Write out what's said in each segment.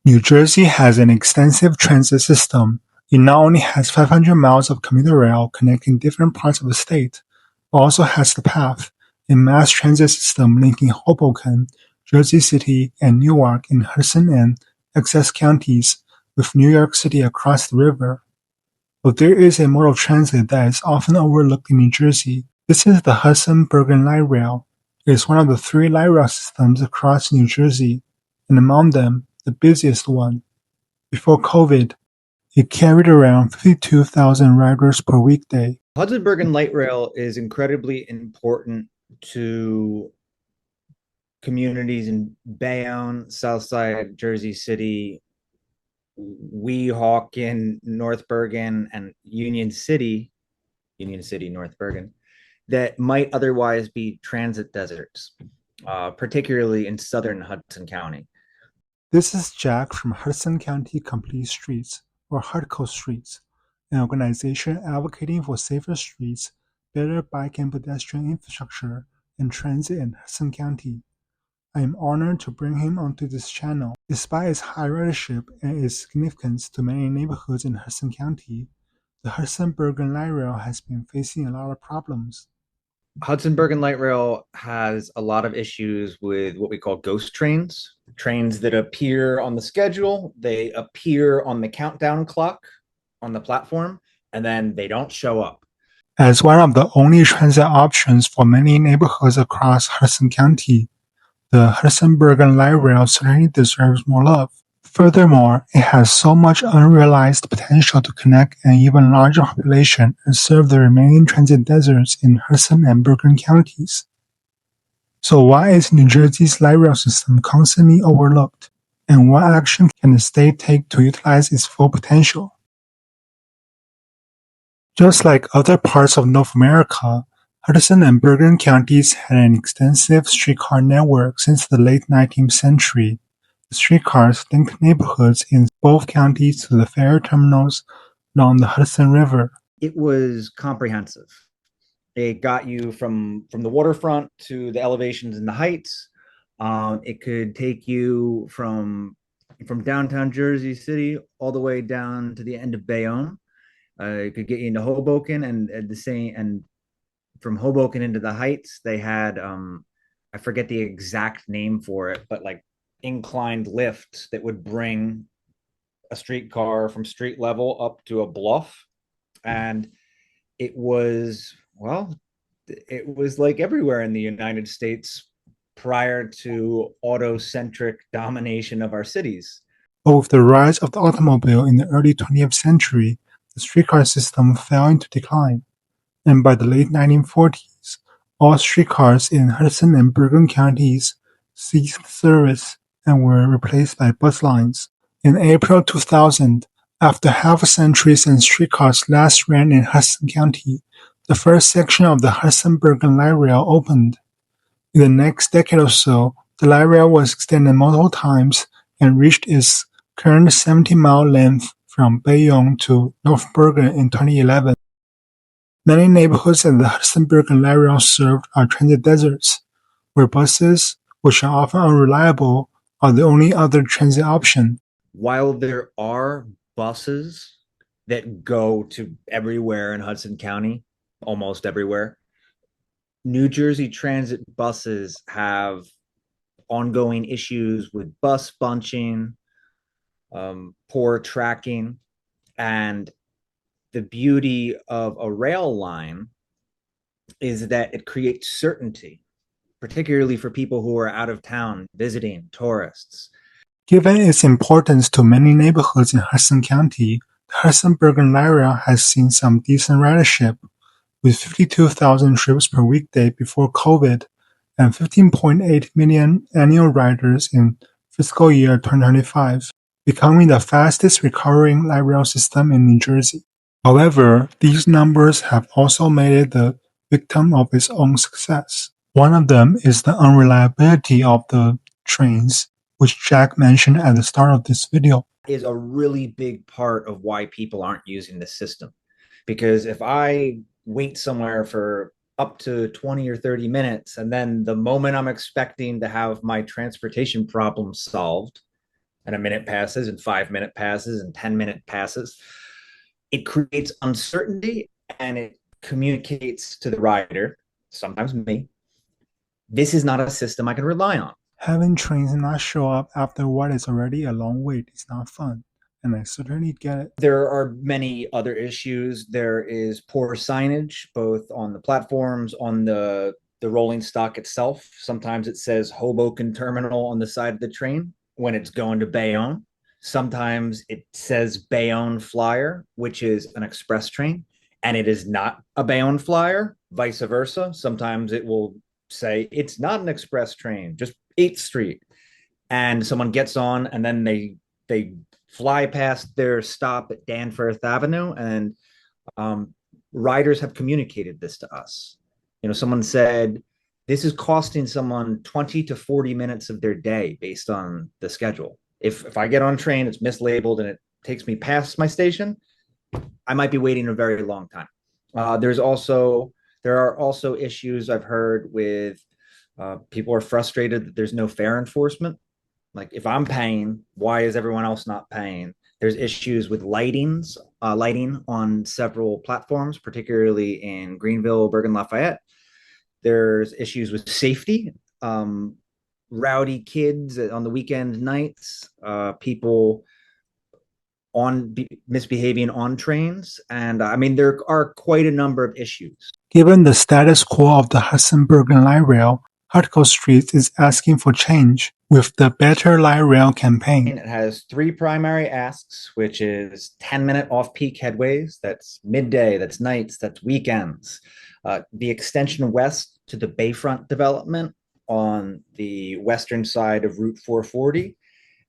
New Jersey has an extensive transit system. It not only has 500 miles of commuter rail connecting different parts of the state, but also has the PATH, a mass transit system linking Hoboken, Jersey City, and Newark in Hudson and Essex counties with New York City across the river. But there is a mode of transit that is often overlooked in New Jersey. This is the Hudson-Bergen Light Rail. It is one of the 3 light rail systems across New Jersey, and among them, the busiest one. Before COVID, it carried around 52,000 riders per weekday. Hudson-Bergen Light Rail is incredibly important to communities in Bayonne, Southside, Jersey City, Weehawken, North Bergen, and Union City, North Bergen, that might otherwise be transit deserts, particularly in southern Hudson County. This is Jack from Hudson County Complete Streets, or HUDCO Streets, an organization advocating for safer streets, better bike and pedestrian infrastructure, and transit in Hudson County. I am honored to bring him onto this channel. Despite its high ridership and its significance to many neighborhoods in Hudson County, the Hudson-Bergen Light Rail has been facing a lot of problems. Hudson-Bergen Light Rail has a lot of issues with what we call ghost trains, trains that appear on the schedule, they appear on the countdown clock on the platform, and then they don't show up. As one of the only transit options for many neighborhoods across Hudson County, the Hudson-Bergen Light Rail certainly deserves more love. Furthermore, it has so much unrealized potential to connect an even larger population and serve the remaining transit deserts in Hudson and Bergen counties. So why is New Jersey's light rail system constantly overlooked? And what action can the state take to utilize its full potential? Just like other parts of North America, Hudson and Bergen counties had an extensive streetcar network since the late 19th century. The streetcars linked neighborhoods in both counties to the ferry terminals along the Hudson River. It was comprehensive. It got you from the waterfront to the elevations and the heights. It could take you from downtown Jersey City all the way down to the end of Bayonne. It could get you into Hoboken, and from Hoboken into the heights, they had I forget the exact name for it, but like inclined lift that would bring a streetcar from street level up to a bluff. And it was like everywhere in the United States prior to auto-centric domination of our cities. But with the rise of the automobile in the early 20th century, the streetcar system fell into decline. And by the late 1940s, all streetcars in Hudson and Bergen counties ceased service and were replaced by bus lines. In April 2000, after half a century since streetcars last ran in Hudson County, the first section of the Hudson-Bergen Light Rail opened. In the next decade or so, the light rail was extended multiple times and reached its current 70-mile length from Bayonne to North Bergen in 2011. Many neighborhoods that the Hudson-Bergen Light Rail served are transit deserts, where buses, which are often unreliable, are the only other transit option. While there are buses that go to everywhere in Hudson County, almost everywhere, New Jersey transit buses have ongoing issues with bus bunching, poor tracking, and the beauty of a rail line is that it creates certainty, particularly for people who are out of town visiting, tourists. Given its importance to many neighborhoods in Hudson County, the Hudson-Bergen Light Rail has seen some decent ridership, with 52,000 trips per weekday before COVID and 15.8 million annual riders in fiscal year 2025, becoming the fastest recovering light rail system in New Jersey. However, these numbers have also made it the victim of its own success. One of them is the unreliability of the trains, which Jack mentioned at the start of this video. Is a really big part of why people aren't using the system. Because if I wait somewhere for up to 20 or 30 minutes, and then the moment I'm expecting to have my transportation problem solved, and a minute passes and 5 minute passes and 10 minute passes. It creates uncertainty and it communicates to the rider, sometimes me, this is not a system I can rely on. Having trains not show up after what is already a long wait is not fun, and I certainly get it. There are many other issues. There is poor signage, both on the platforms, on the rolling stock itself. Sometimes it says Hoboken Terminal on the side of the train when it's going to Bayonne. Sometimes it says Bayonne Flyer, which is an express train, and it is not a Bayonne Flyer, vice versa. Sometimes it will say it's not an express train, just 8th Street. And someone gets on and then they fly past their stop at Danforth Avenue, and riders have communicated this to us. Someone said this is costing someone 20 to 40 minutes of their day based on the schedule. If I get on train, it's mislabeled and it takes me past my station, I might be waiting a very long time. There are also issues I've heard with people are frustrated that there's no fare enforcement. Like, if I'm paying, why is everyone else not paying? There's issues with lighting on several platforms, particularly in Greenville, Bergen, Lafayette. There's issues with safety, rowdy kids on the weekend nights, people misbehaving on trains. And there are quite a number of issues. Given the status quo of the Hudson-Bergen Light Rail, Hudson Streets is asking for change with the Better Light Rail campaign. It has 3 primary asks, which is 10-minute off-peak headways. That's midday, that's nights, that's weekends. The extension west to the Bayfront development on the western side of Route 440,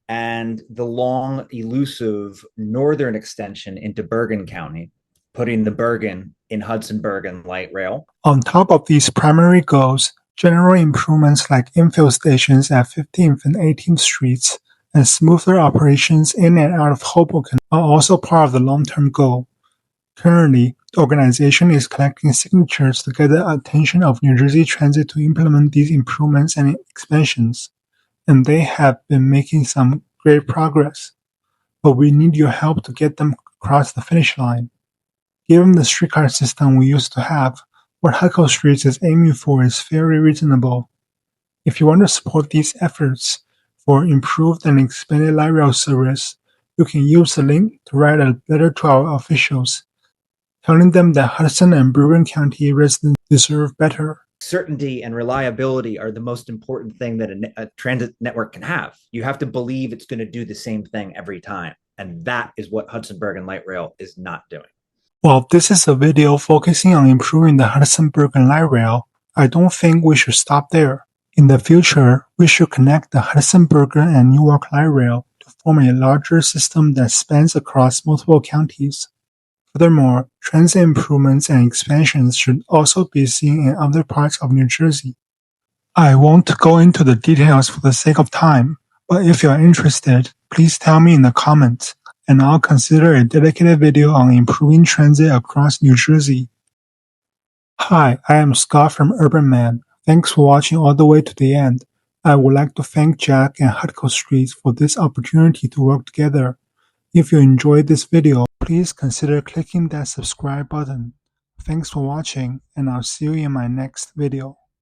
and the long, elusive northern extension into Bergen County, putting the Bergen in Hudson-Bergen Light Rail. On top of these primary goals, general improvements like infill stations at 15th and 18th Streets and smoother operations in and out of Hoboken are also part of the long-term goal. Currently, the organization is collecting signatures to get the attention of New Jersey Transit to implement these improvements and expansions, and they have been making some great progress. But we need your help to get them across the finish line. Given the streetcar system we used to have, what Hudson Streets is aiming for is very reasonable. If you want to support these efforts for improved and expanded light rail service, you can use the link to write a letter to our officials, telling them that Hudson and Bergen County residents deserve better. Certainty and reliability are the most important thing that a transit network can have. You have to believe it's going to do the same thing every time, and that is what Hudson-Bergen Light Rail is not doing. While this is a video focusing on improving the Hudson-Bergen Light Rail, I don't think we should stop there. In the future, we should connect the Hudson-Bergen and Newark Light Rail to form a larger system that spans across multiple counties. Furthermore, transit improvements and expansions should also be seen in other parts of New Jersey. I won't go into the details for the sake of time, but if you are interested, please tell me in the comments, and I'll consider a dedicated video on improving transit across New Jersey. Hi, I am Scott from UrbanMan. Thanks for watching all the way to the end. I would like to thank Jack and Hudson Streets for this opportunity to work together. If you enjoyed this video, please consider clicking that subscribe button. Thanks for watching, and I'll see you in my next video.